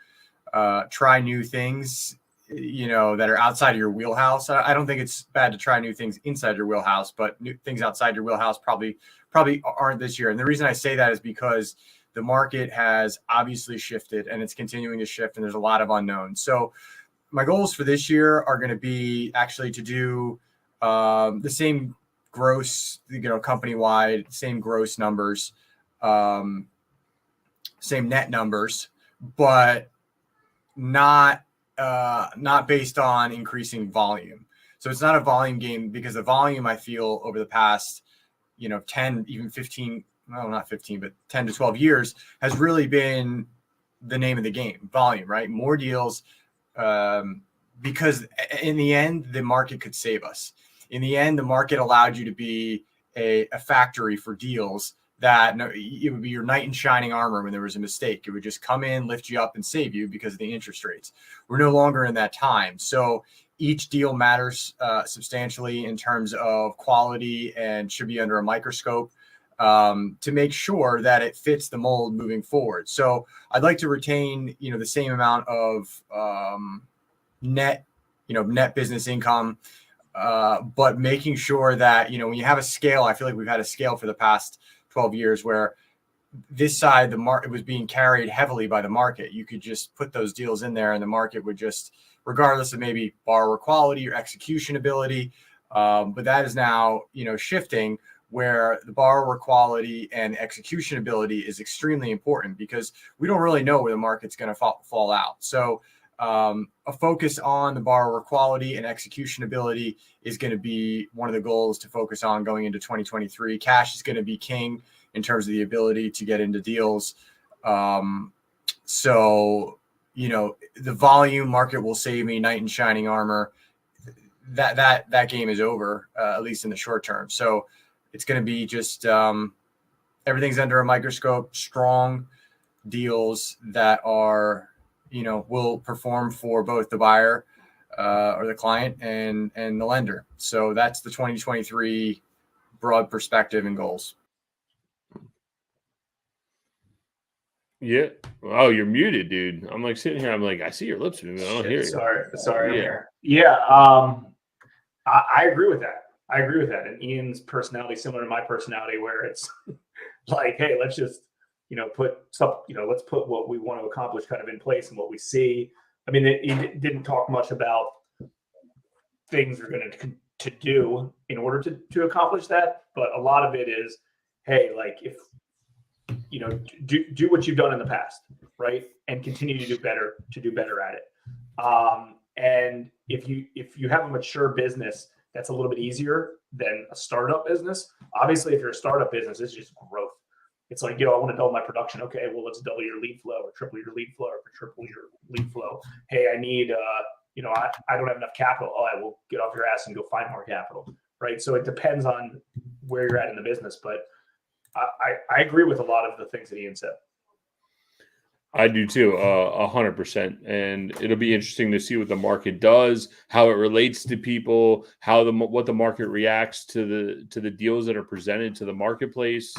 try new things, that are outside of your wheelhouse. I don't think it's bad to try new things inside your wheelhouse, but new things outside your wheelhouse probably aren't this year. And the reason I say that is because the market has obviously shifted and it's continuing to shift, and there's a lot of unknowns. So my goals for this year are going to be actually to do the same gross, company-wide, same gross numbers, same net numbers, but not based on increasing volume. So it's not a volume game, because the volume, I feel, over the past 10, even 15, well, not 15, but 10 to 12 years has really been the name of the game. Volume, right? More deals, because in the end, the market could save us. In the end, the market allowed you to be a factory for deals that it would be your knight in shining armor when there was a mistake. It would just come in, lift you up, and save you because of the interest rates. We're no longer in that time. So each deal matters substantially in terms of quality and should be under a microscope to make sure that it fits the mold moving forward. So I'd like to retain, the same amount of net business income, but making sure that, when you have a scale, I feel like we've had a scale for the past 12 years where this side, the market was being carried heavily by the market. You could just put those deals in there and the market would just, regardless of maybe borrower quality or execution ability. But that is now, shifting, where the borrower quality and execution ability is extremely important, because we don't really know where the market's going to fall out. So a focus on the borrower quality and execution ability is going to be one of the goals to focus on going into 2023. Cash is going to be king in terms of the ability to get into deals. So, the volume market will save me, knight in shining armor. That game is over, at least in the short term. So it's going to be just everything's under a microscope, strong deals that are, will perform for both the buyer or the client and the lender. So that's the 2023 broad perspective and goals. Yeah. Oh, you're muted, dude. I'm like sitting here. I'm like, I see your lips moving. I don't hear you. Sorry, I'm Yeah. here. Yeah. I agree with that. And Ian's personality is similar to my personality, where it's like, hey, let's just, let's put what we want to accomplish kind of in place and what we see. I mean, it didn't talk much about things we're going to do in order to accomplish that. But a lot of it is, hey, like, if, do what you've done in the past, right? And continue to do better at it. And if you have a mature business, that's a little bit easier than a startup business. Obviously, if you're a startup business, it's just growth. It's like, I want to double my production. Okay, well, let's double your lead flow or triple your lead flow or triple your lead flow. Hey, I need, I don't have enough capital. All right, well, get off your ass and go find more capital, right? So it depends on where you're at in the business. But I agree with a lot of the things that Ian said. I do too, 100%. And it'll be interesting to see what the market does, how it relates to people, what the market reacts to the deals that are presented to the marketplace,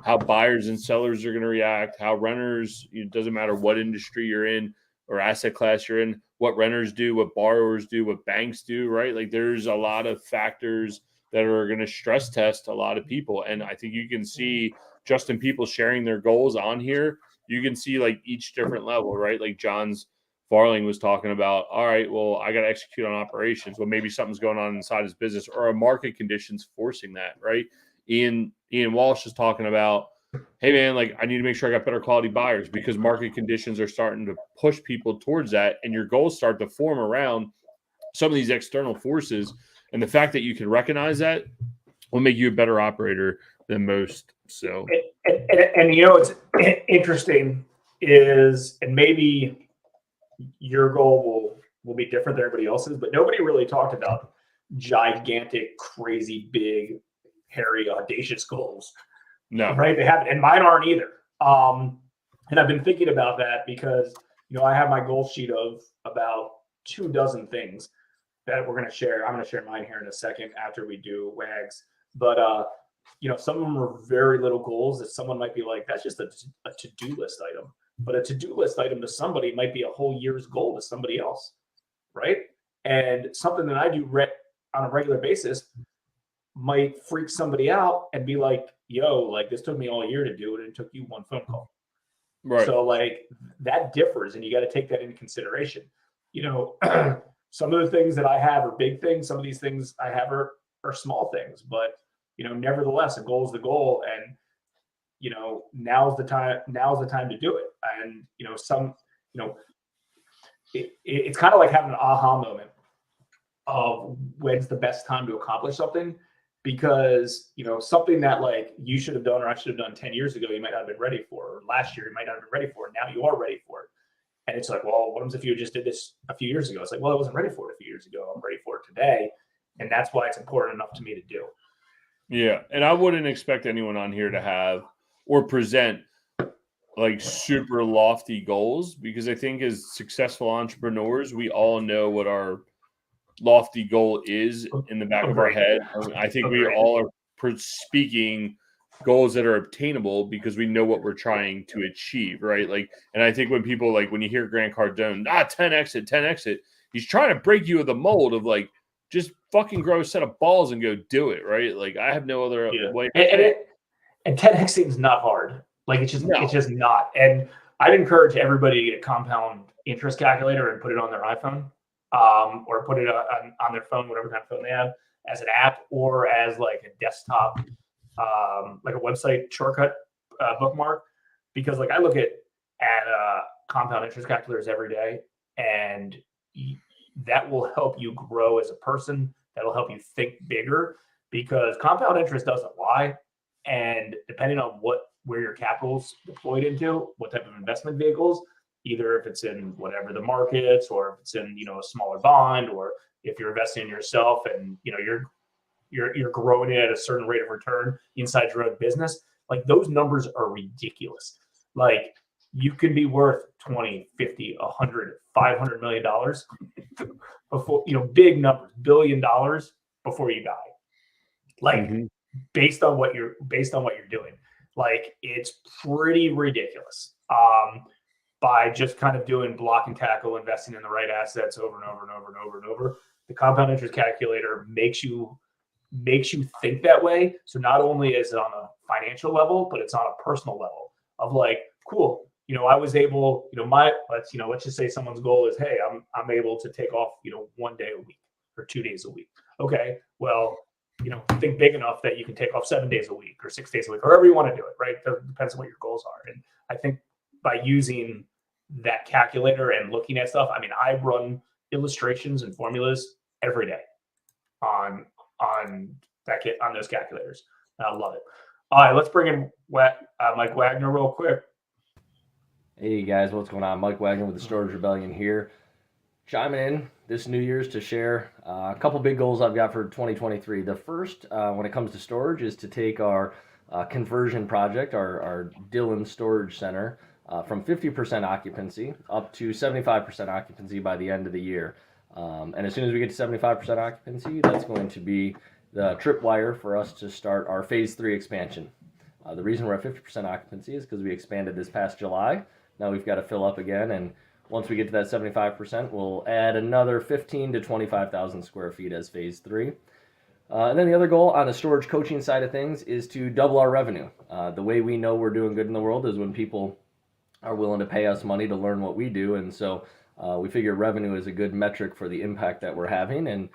how buyers and sellers are going to react, how renters, it doesn't matter what industry you're in or asset class you're in, what renters do, what borrowers do, what banks do, right? Like, there's a lot of factors that are going to stress test a lot of people. And I think you can see just in people sharing their goals on here, you can see like each different level, right? Like John's Farling was talking about, all right, well, I got to execute on operations. Well, maybe something's going on inside his business or a market conditions forcing that, right? Ian Walsh is talking about, hey man, like, I need to make sure I got better quality buyers because market conditions are starting to push people towards that. And your goals start to form around some of these external forces. And the fact that you can recognize that will make you a better operator than most. So, and what's interesting is, and maybe your goal will be different than everybody else's, but nobody really talked about gigantic, crazy, big, hairy, audacious goals. No, right? They haven't, and mine aren't either. And I've been thinking about that because I have my goal sheet of about 24 things that we're going to share. I'm going to share mine here in a second after we do WAGs, but some of them are very little goals that someone might be like, that's just a to-do list item. but a to-do list item to somebody might be a whole year's goal to somebody else, right? And something that I do on a regular basis might freak somebody out and be like, yo, like this took me all year to do it and it took you one phone call. Right. So like that differs, and you got to take that into consideration. You know, some of the things that I have are big things. Some of these things I have are small things, but you know, nevertheless, a goal is the goal. And, you know, now's the time to do it. And, you know, it's kind of like having an aha moment of when's the best time to accomplish something, because, you know, something that like you should have done, or I should have done 10 years ago, you might not have been ready for, or last year, you might not have been ready for it. Now you are ready for it. And it's like, well, what if you just did this a few years ago? It's like, well, I wasn't ready for it a few years ago. I'm ready for it today. And that's why it's important enough to me to do. Yeah. And I wouldn't expect anyone on here to have or present like super lofty goals, because I think as successful entrepreneurs, we all know what our lofty goal is in the back of our head. I think we all are speaking goals that are obtainable because we know what we're trying to achieve, right? Like, and I think when people like, when you hear Grant Cardone, 10x it, he's trying to break you with the mold of like, just fucking grow a set of balls and go do it, right? Like, I have no other way. And 10x seems not hard. Like it's just not. And I'd encourage everybody to get a compound interest calculator and put it on their iPhone, or put it on their phone, whatever kind of phone they have, as an app or as like a desktop, like a website shortcut bookmark. Because like I look at compound interest calculators every day, and that will help you grow as a person. That'll help you think bigger, because compound interest doesn't lie. And depending on where your capital's deployed into, what type of investment vehicles, either if it's in whatever the markets, or if it's in, you know, a smaller bond, or if you're investing in yourself and, you know, you're growing it at a certain rate of return inside your own business, like those numbers are ridiculous. Like you can be worth 20, 50, 100, $500 million before, you know, big numbers, $1 billion before you die. Like based on what you're doing. Like it's pretty ridiculous. By just kind of doing block and tackle, investing in the right assets over and over and over and over and over. The compound interest calculator makes you think that way. So not only is it on a financial level, but it's on a personal level of like, cool, you know, I was able, you know, let's just say someone's goal is, hey, I'm able to take off, you know, 1 day a week or 2 days a week. Okay, well, you know, think big enough that you can take off 7 days a week or 6 days a week, or however you want to do it, right? It depends on what your goals are. And I think by using that calculator and looking at stuff, I mean, I run illustrations and formulas every day on those calculators. And I love it. All right, let's bring in Mike Wagner real quick. Hey guys, what's going on? Mike Wagner with the Storage Rebellion here. Chiming in this New Year's to share a couple big goals I've got for 2023. The first, when it comes to storage, is to take our conversion project, our Dillon Storage Center, from 50% occupancy up to 75% occupancy by the end of the year. And as soon as we get to 75% occupancy, that's going to be the tripwire for us to start our phase 3 expansion. The reason we're at 50% occupancy is because we expanded this past July. Now we've got to fill up again, and once we get to that 75%, we'll add another 15 to 25,000 square feet as phase 3. And then the other goal on the storage coaching side of things is to double our revenue. The way we know we're doing good in the world is when people are willing to pay us money to learn what we do. And so we figure revenue is a good metric for the impact that we're having. And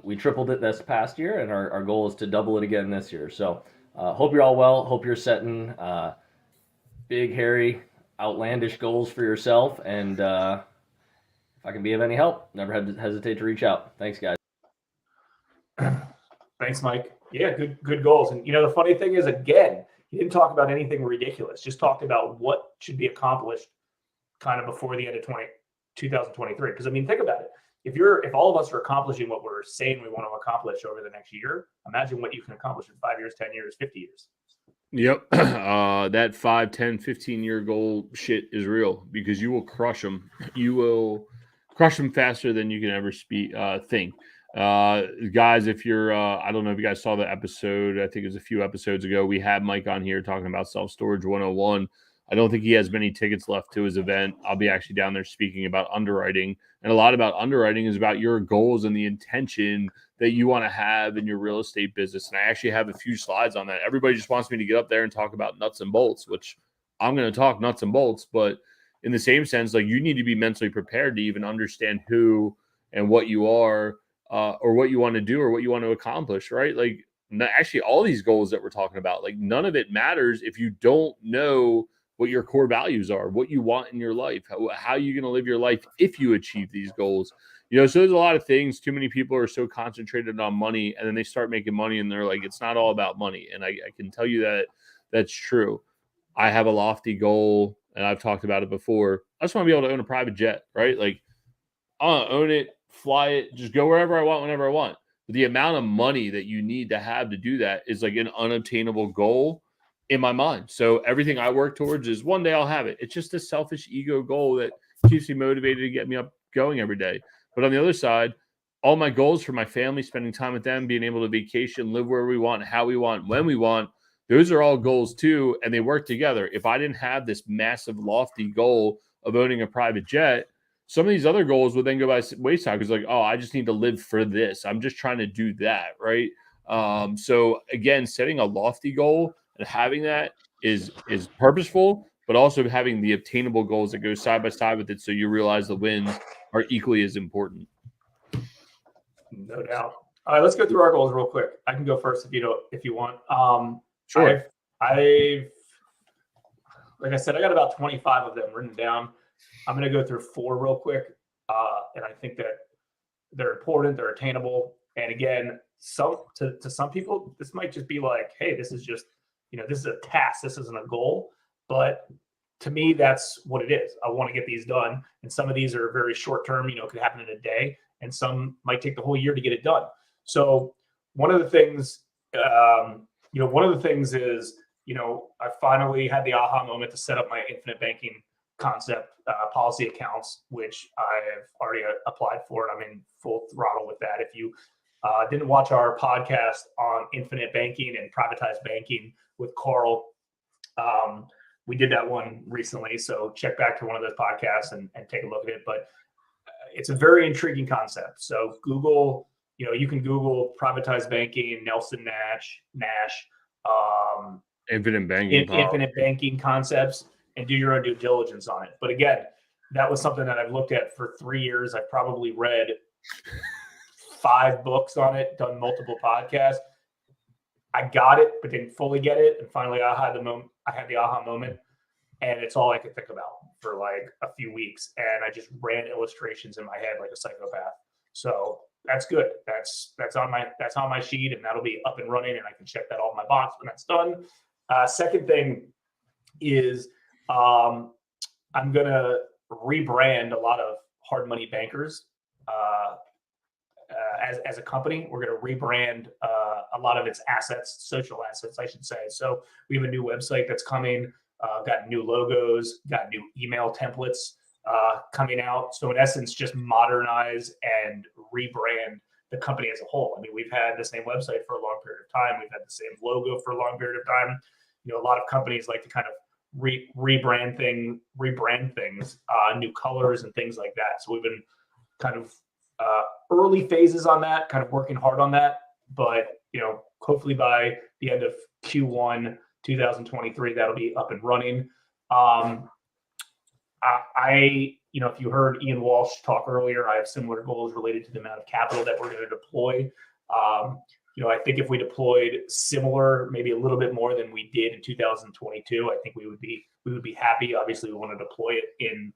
we tripled it this past year, and our goal is to double it again this year. So hope you're all well. Hope you're setting big, hairy, outlandish goals for yourself. And if I can be of any help, never hesitate to reach out. Thanks, guys. Thanks, Mike. Yeah, good goals. And, you know, the funny thing is, again, he didn't talk about anything ridiculous, just talked about what should be accomplished kind of before the end of 2023. Because, I mean, think about it. If all of us are accomplishing what we're saying we want to accomplish over the next year, imagine what you can accomplish in 5 years, 10 years, 50 years. Yep. That 5, 10, 15-year goal shit is real, because you will crush them. You will crush them faster than you can ever think. Guys, if you're, I don't know if you guys saw the episode, I think it was a few episodes ago, we had Mike on here talking about self-storage 101. I don't think he has many tickets left to his event. I'll be actually down there speaking about underwriting. And a lot about underwriting is about your goals and the intention that you want to have in your real estate business. And I actually have a few slides on that. Everybody just wants me to get up there and talk about nuts and bolts, which I'm going to talk nuts and bolts. But in the same sense, like, you need to be mentally prepared to even understand who and what you are, or what you want to do or what you want to accomplish, right? Like, actually, all these goals that we're talking about, like, none of it matters if you don't know what your core values are, what you want in your life, how you're going to live your life if you achieve these goals. So there's a lot of things. Too many people are so concentrated on money, and then they start making money and they're like, it's not all about money. And I can tell you that that's true. I have a lofty goal, and I've talked about it before. I just want to be able to own a private jet, right? Like, I want to own it, fly it, just go wherever I want, whenever I want. But the amount of money that you need to have to do that is like an unobtainable goal in my mind. So everything I work towards is one day I'll have it. It's just a selfish ego goal that keeps me motivated to get me up going every day. But on the other side, all my goals for my family, spending time with them, being able to vacation, live where we want, how we want, when we want, those are all goals too, and they work together. If I didn't have this massive, lofty goal of owning a private jet, some of these other goals would then go by wayside because, like, oh, I just need to live for this. I'm just trying to do that, right? So again, setting a lofty goal and having that is purposeful, but also having the obtainable goals that go side by side with it, so you realize the wins are equally as important. No doubt. All right, let's go through our goals real quick. I can go first if you want. Sure. I've like I said, I got about 25 of them written down. I'm going to go through 4 real quick, and I think that they're important, they're attainable, and again, to some people, this might just be like, hey, this is just, this is a task, this isn't a goal, but to me, that's what it is. I want to get these done, and some of these are very short term. Could happen in a day, and some might take the whole year to get it done. So one of the things, is, I finally had the aha moment to set up my infinite banking concept policy accounts, which I've already applied for, and I'm in full throttle with that. If you didn't watch our podcast on infinite banking and privatized banking with Carl, we did that one recently, so check back to one of those podcasts and take a look at it. But it's a very intriguing concept. So Google, you can Google privatized banking, Nelson Nash, Infinite banking concepts, and do your own due diligence on it. But again, that was something that I've looked at for 3 years. I've probably read 5 books on it, done multiple podcasts. I got it, but didn't fully get it. And finally, I had the aha moment, and it's all I could think about for like a few weeks. And I just ran illustrations in my head like a psychopath. So that's good. That's on my sheet, and that'll be up and running, and I can check that off my box when that's done. Second thing is, I'm gonna rebrand a lot of hard money bankers as a company. We're gonna rebrand a lot of its assets, social assets, I should say. So we have a new website that's coming. Got new logos, got new email templates coming out. So in essence, just modernize and rebrand the company as a whole. I mean, we've had the same website for a long period of time. We've had the same logo for a long period of time. A lot of companies like to kind of rebrand things, new colors and things like that. So we've been kind of early phases on that, kind of working hard on that. But, hopefully by the end of Q1 2023, that'll be up and running. If you heard Ian Walsh talk earlier, I have similar goals related to the amount of capital that we're going to deploy. I think if we deployed similar, maybe a little bit more than we did in 2022, I think we would be happy. Obviously, we want to deploy it in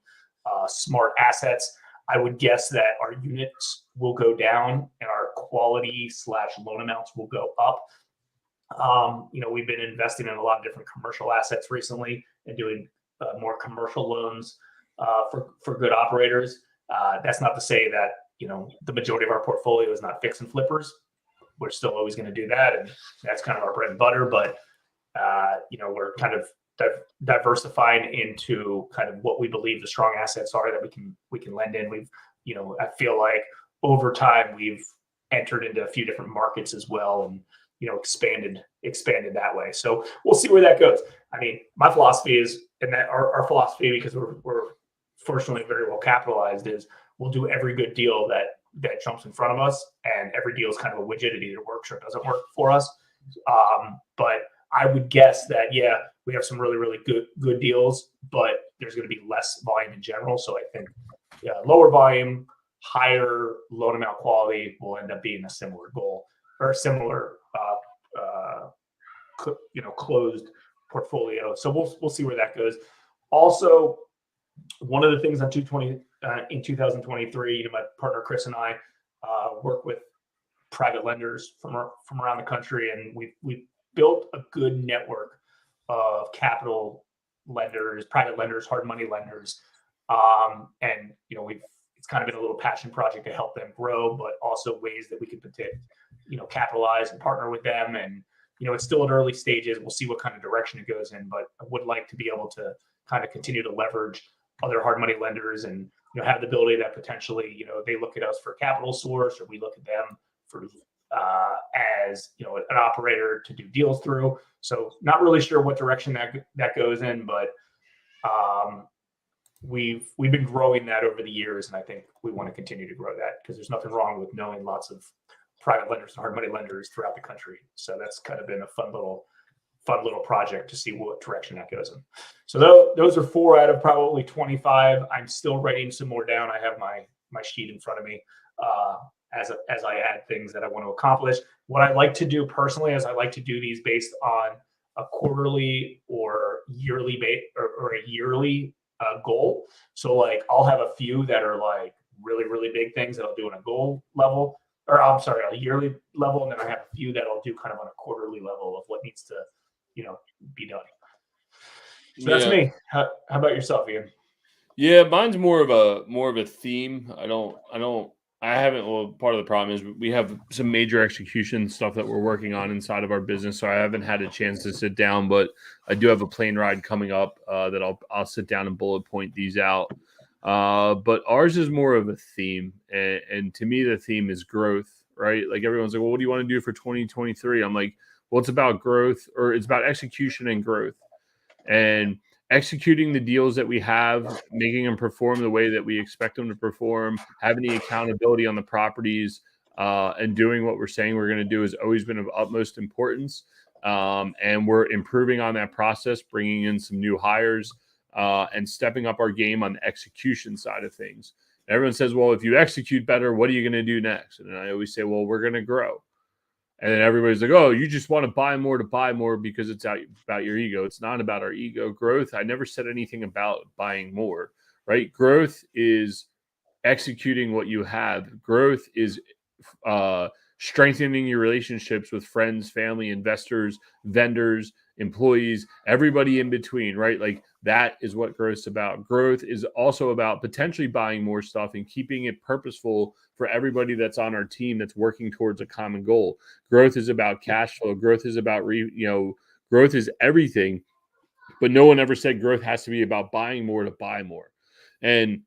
smart assets. I would guess that our units will go down and our quality/loan amounts will go up. We've been investing in a lot of different commercial assets recently and doing more commercial loans for good operators. That's not to say that, the majority of our portfolio is not fix and flippers. We're still always going to do that, and that's kind of our bread and butter. But we're kind of diversifying into kind of what we believe the strong assets are that we can lend in. We've, I feel like over time we've entered into a few different markets as well, and expanded that way. So we'll see where that goes. I mean, my philosophy is and that our philosophy, because we're fortunately very well capitalized, is we'll do every good deal that jumps in front of us, and every deal is kind of a widget. It either works or doesn't work for us. But I would guess that, yeah, we have some really, really good deals, but there's going to be less volume in general. So I think lower volume, higher loan amount quality will end up being a similar goal or a similar closed portfolio. So we'll see where that goes. Also, one of the things on 2023, my partner Chris and I work with private lenders from around the country, and we've built a good network of capital lenders, private lenders, hard money lenders, and it's kind of been a little passion project to help them grow, but also ways that we could capitalize and partner with them. And it's still at early stages. We'll see what kind of direction it goes in, but I would like to be able to kind of continue to leverage other hard money lenders and have the ability that potentially they look at us for a capital source, or we look at them for as an operator to do deals through. So not really sure what direction that goes in, but we've been growing that over the years, and I think we want to continue to grow that because there's nothing wrong with knowing lots of private lenders and hard money lenders throughout the country. So that's kind of been a fun little project to see what direction that goes in. So those are 4 out of probably 25. I'm still writing some more down. I have my sheet in front of me as I add things that I want to accomplish. What I like to do personally is I like to do these based on a quarterly or yearly or a yearly goal. So like I'll have a few that are like really, really big things that I'll do on a goal level, or I'm sorry, a yearly level. And then I have a few that I'll do kind of on a quarterly level of what needs to, be done. So that's me. How about yourself, Ian? Yeah, mine's more of a theme. I haven't. Well, part of the problem is we have some major execution stuff that we're working on inside of our business, so I haven't had a chance to sit down. But I do have a plane ride coming up that I'll sit down and bullet point these out. But ours is more of a theme, and to me, the theme is growth. Right? Like everyone's like, well, what do you want to do for 2023? I'm like, well, it's about growth, or it's about execution and growth, and executing the deals that we have, making them perform the way that we expect them to perform, having the accountability on the properties, and doing what we're saying we're going to do has always been of utmost importance. And we're improving on that process, bringing in some new hires, and stepping up our game on the execution side of things. Everyone says, well, if you execute better, what are you going to do next? And I always say, well, we're going to grow. And then everybody's like, oh, you just want to buy more because it's about your ego. It's not about our ego. Growth, I never said anything about buying more, right? Growth is executing what you have. Growth is strengthening your relationships with friends, family, investors, vendors, employees, everybody in between, right? Like that is what growth is about. Growth is also about potentially buying more stuff and keeping it purposeful for everybody that's on our team that's working towards a common goal. Growth is about cash flow. Growth is about, growth is everything, but no one ever said growth has to be about buying more to buy more. And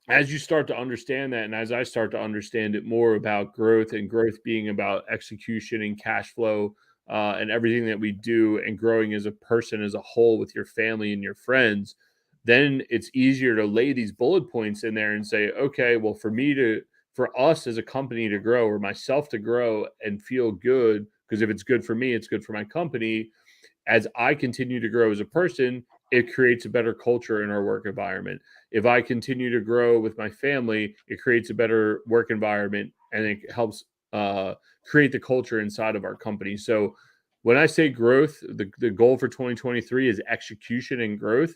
as you start to understand that, and as I start to understand it more about growth, and growth being about execution and cash flow, and everything that we do, and growing as a person as a whole with your family and your friends, then it's easier to lay these bullet points in there and say, okay, well, for us as a company to grow, or myself to grow and feel good, because if it's good for me, it's good for my company. As I continue to grow as a person, it creates a better culture in our work environment. If I continue to grow with my family, it creates a better work environment, and it helps create the culture inside of our company. So when I say growth, the goal for 2023 is execution and growth.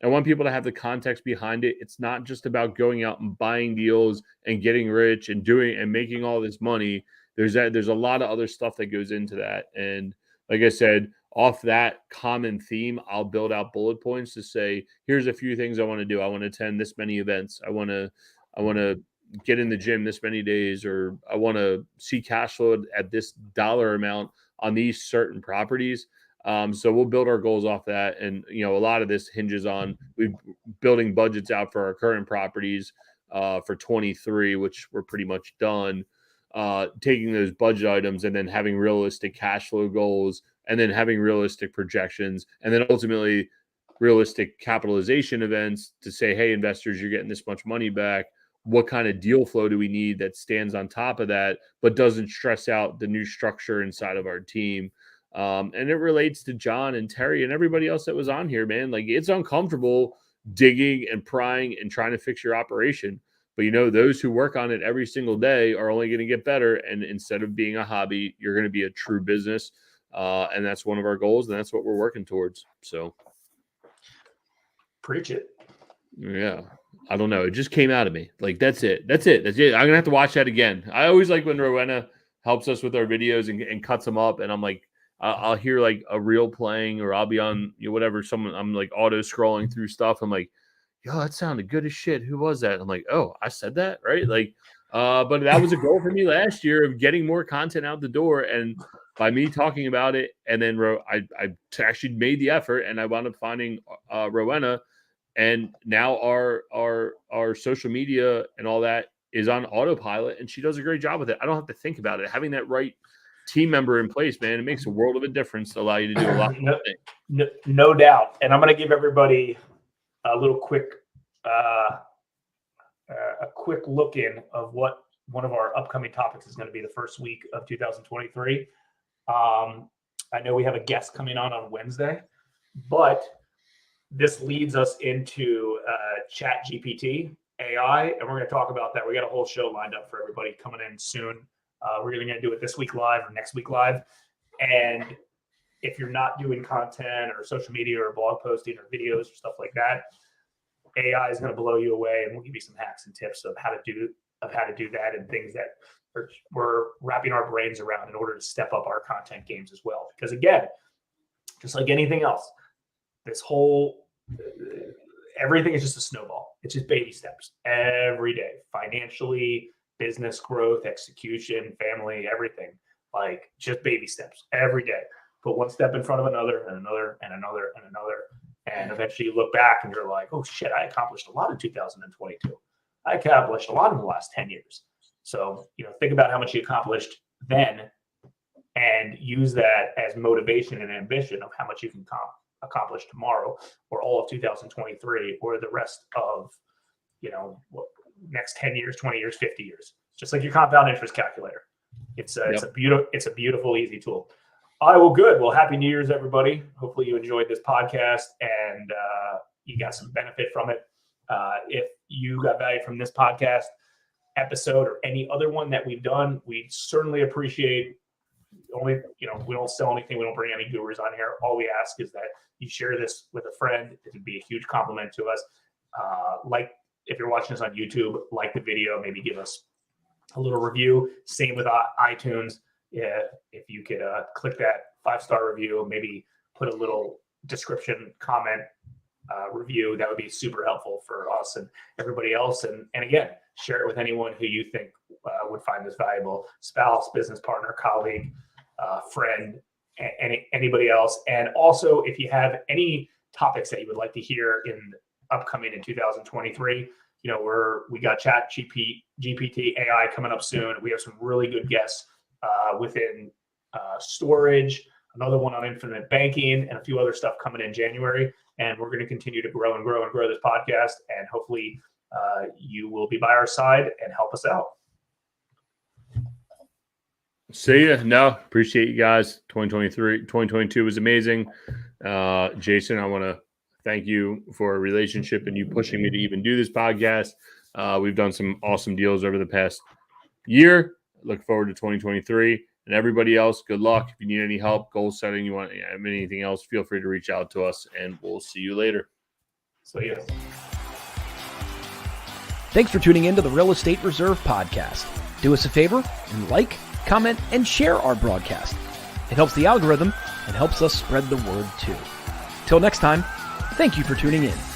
I want people to have the context behind it. It's not just about going out and buying deals and getting rich and making all this money. There's a lot of other stuff that goes into that. And like I said, off that common theme, I'll build out bullet points to say, here's a few things I want to do. I want to attend this many events. I want to get in the gym this many days, or I want to see cash flow at this dollar amount on these certain properties. So we'll build our goals off that. And, a lot of this hinges on building budgets out for our current properties for 23, which we're pretty much done. Taking those budget items and then having realistic cash flow goals, and then having realistic projections, and then ultimately realistic capitalization events to say, hey, investors, you're getting this much money back. What kind of deal flow do we need that stands on top of that, but doesn't stress out the new structure inside of our team? And it relates to John and Terry and everybody else that was on here, man. Like, it's uncomfortable digging and prying and trying to fix your operation. But, you know, those who work on it every single day are only going to get better. And instead of being a hobby, you're going to be a true business. And that's one of our goals. And that's what we're working towards. So. Preach it. Yeah. I don't know. It just came out of me. Like, that's it. I'm going to have to watch that again. I always like when Rowena helps us with our videos and cuts them up. And I'm like, I'll hear like a reel playing, or I'll be on, you know, whatever. I'm like auto scrolling through stuff. I'm like, yo, that sounded good as shit. Who was that? I'm like, oh, I said that, right? Like, but that was a goal for me last year of getting more content out the door. And by me talking about it, and then I actually made the effort, and I wound up finding Rowena. And now our social media and all that is on autopilot, and she does a great job with it. I don't have to think about it. Having that right team member in place, man, it makes a world of a difference to allow you to do a lot more things. No doubt. And I'm going to give everybody a little quick look in of what one of our upcoming topics is going to be the first week of 2023. I know we have a guest coming on Wednesday, but this leads us into Chat GPT, AI, and we're going to talk about that. We got a whole show lined up for everybody coming in soon. We're going to do it this week live or next week live. And if you're not doing content or social media or blog posting or videos or stuff like that, AI is going to blow you away, and we'll give you some hacks and tips of how to do that, and things that we're wrapping our brains around in order to step up our content games as well. Because again, just like anything else, this whole everything is just a snowball. It's just baby steps every day, financially, business growth, execution, family, everything. Like, just baby steps every day. Put one step in front of another and another and another and another. And eventually you look back and you're like, oh shit, I accomplished a lot in 2022. I accomplished a lot in the last 10 years. So, you know, think about how much you accomplished then and use that as motivation and ambition of how much you can accomplish tomorrow, or all of 2023, or the rest of, you know, next 10 years, 20 years, 50 years. Just like your compound interest calculator. It's a beautiful, easy tool. All right, well, good. Well, happy New Year's, everybody. Hopefully you enjoyed this podcast and you got some benefit from it. If you got value from this podcast episode or any other one that we've done, we certainly appreciate. Only, you know, we don't sell anything. We don't bring any gurus on here. All we ask is that you share this with a friend. It would be a huge compliment to us. Like, if you're watching this on YouTube, like the video, maybe give us a little review. Same with iTunes. If you could click that 5-star review, maybe put a little description, comment, review, that would be super helpful for us and everybody else. And again, share it with anyone who you think would find this valuable: spouse, business partner, colleague, friend, anybody else. And also, if you have any topics that you would like to hear upcoming in 2023, you know, we got Chat GPT AI coming up soon. We have some really good guests within storage, another one on infinite banking, and a few other stuff coming in January. And we're going to continue to grow and grow and grow this podcast. And hopefully you will be by our side and help us out. See ya. No, appreciate you guys. 2022 was amazing. Jason, I want to thank you for a relationship and you pushing me to even do this podcast. We've done some awesome deals over the past year. Look forward to 2023. And everybody else, good luck. If you need any help, goal setting, you want anything else, feel free to reach out to us, and we'll see you later. So, yeah. Thanks for tuning in to the Real Estate Reserve podcast. Do us a favor and like, comment, and share our broadcast. It helps the algorithm and helps us spread the word too. Till next time, thank you for tuning in.